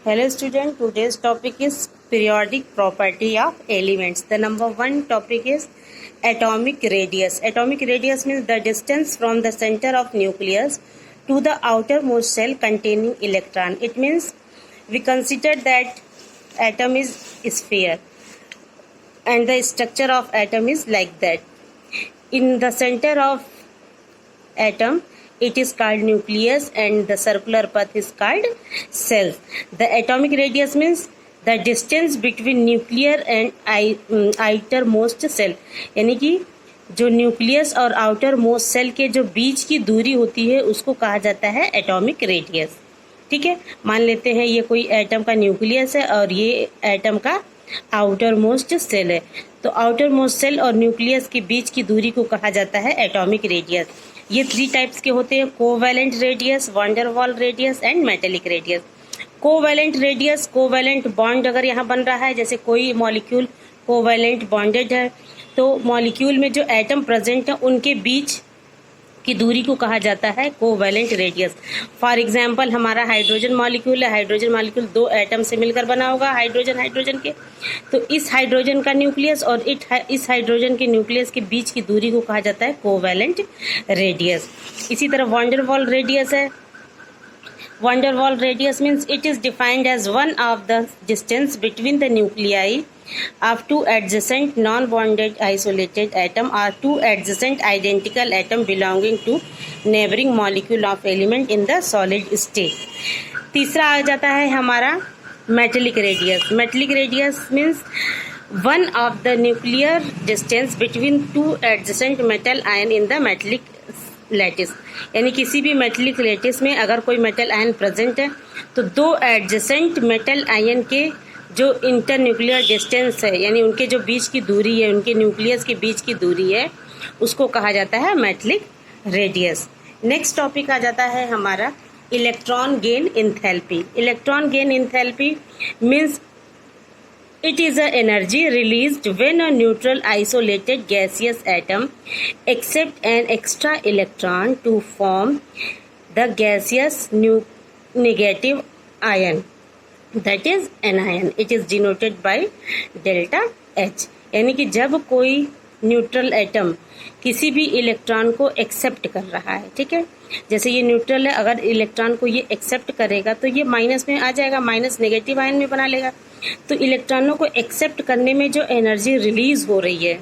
Hello student, today's topic is periodic property of elements. The number one topic is atomic radius. Atomic radius means the distance from the center of nucleus to the outermost cell containing electron. It means we consider that atom is sphere and the structure of atom is like that. In the center of atom, it is called nucleus and the circular path is called cells. The atomic radius means the distance between nuclear and outermost cell. यानी कि जो nucleus और outer most shell के जो बीच की दूरी होती है उसको कहा जाता है एटॉमिक रेडियस. ठीक है, मान लेते हैं ये कोई एटम का न्यूक्लियस है और ये एटम का आउटर मोस्ट सेल है. तो आउटर मोस्ट सेल और न्यूक्लियस के बीच की दूरी को कहा जाता है एटॉमिक रेडियस. ये 3 टाइप्स के होते हैं: covalent radius, van der Waals radius and metallic radius. Covalent radius, covalent bond अगर यहाँ बन रहा है, जैसे कोई मॉलिक्यूल कोवैलेंट बॉन्डेड है तो मॉलिक्यूल में जो एटम प्रेजेंट है उनके बीच की दूरी को कहा जाता है कोवैलेंट रेडियस. फॉर एग्जांपल हमारा हाइड्रोजन मॉलिक्यूल है. हाइड्रोजन मॉलिक्यूल 2 एटम से मिलकर बना होगा, हाइड्रोजन के. तो इस हाइड्रोजन का न्यूक्लियस और इस हाइड्रोजन के न्यूक्लियस के बीच की दूरी को कहा जाता है कोवैलेंट रेडियस. इसी तरह वैन डर वाल रेडियस है. Van der Waals radius means it is defined as one of the distance between the nuclei of 2 adjacent non-bonded isolated atom or 2 adjacent identical atom belonging to neighboring molecule of element in the solid state. तीसरा आ जाता है हमारा metallic radius. Metallic radius means one of the nuclear distance between 2 adjacent metal ion in the metallic lattice. यानी किसी भी metallic lattice में अगर कोई मेटल आयन प्रेजेंट है तो 2 एडजेसेंट मेटल आयन के जो इंटर न्यूक्लियर डिस्टेंस है, यानी उनके जो बीच की दूरी है, उनके न्यूक्लियस के बीच की दूरी है, उसको कहा जाता है मेटेलिक रेडियस. नेक्स्ट टॉपिक आ जाता है हमारा electron gain enthalpy. Electron gain enthalpy means it is a energy released when a neutral isolated gaseous atom accepts an extra electron to form the gaseous negative ion, that is anion. It is denoted by delta H. यानी कि जब कोई neutral atom किसी भी electron को accept कर रहा है, ठीक है, जैसे ये न्यूट्रल है, अगर इलेक्ट्रॉन को ये एक्सेप्ट करेगा तो ये माइनस में आ जाएगा, माइनस नेगेटिव आयन में बना लेगा. तो इलेक्ट्रॉनों को एक्सेप्ट करने में जो एनर्जी रिलीज हो रही है,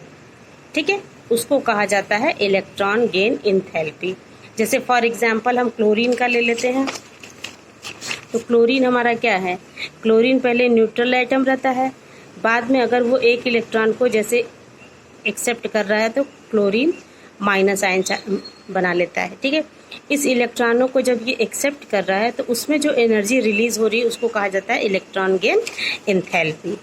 ठीक है, उसको कहा जाता है इलेक्ट्रॉन गेन एंथैल्पी. जैसे फॉर एग्जांपल हम क्लोरीन का ले लेते हैं. तो क्लोरीन हमारा क्या है? क्लोरीन पहले न्यूट्रल एटम रहता है, बाद में अगर वो एक इलेक्ट्रॉन को जैसे एक्सेप्ट कर रहा है तो क्लोरीन माइनस आयन बना लेता है. ठीक है, इस इलेक्ट्रॉनों को जब ये एक्सेप्ट कर रहा है तो उसमें जो एनर्जी रिलीज हो रही है उसको कहा जाता है इलेक्ट्रॉन गेन एंथैल्पी.